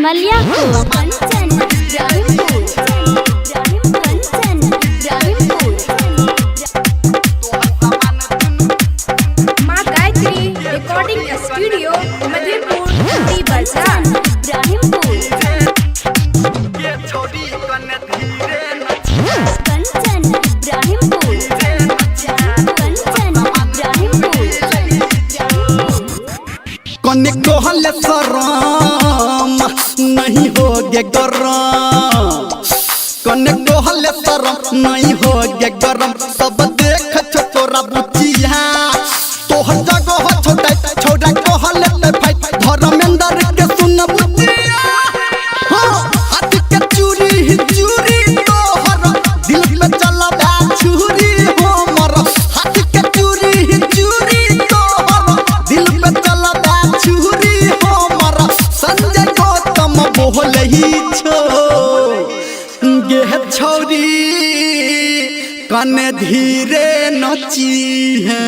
मलियापुर कंचन इब्राहिमपुर कंचन इब्राहिमपुर मां Gayatri recording studio Madhepur बाजार इब्राहिमपुर कंचन इब्राहिमपुर कंचन इब्राहिमपुर कने कहल शरम नहीं होगे गरम कने कहल शरम नहीं होगे गरम सब देख छोरा बुचिया तोहर जगह छोटा छोटा कहल ते भाई धर्मेंद्र के सुन बुचिया हां हाथ के चूरी तोहर दिल में चला बा छुरी हमर हाथ के चूरी तोहर दिल में चला बा छुरी हमर संजय गौतम बोलही छो गे छौरी कने धीरे नची है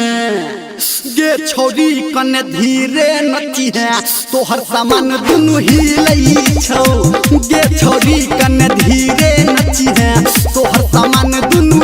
गे छौरी कने धीरे नची है तोहर सामान दुनु हिलई छौ गे छौरी कने धीरे नची है तोहर सामान दुनु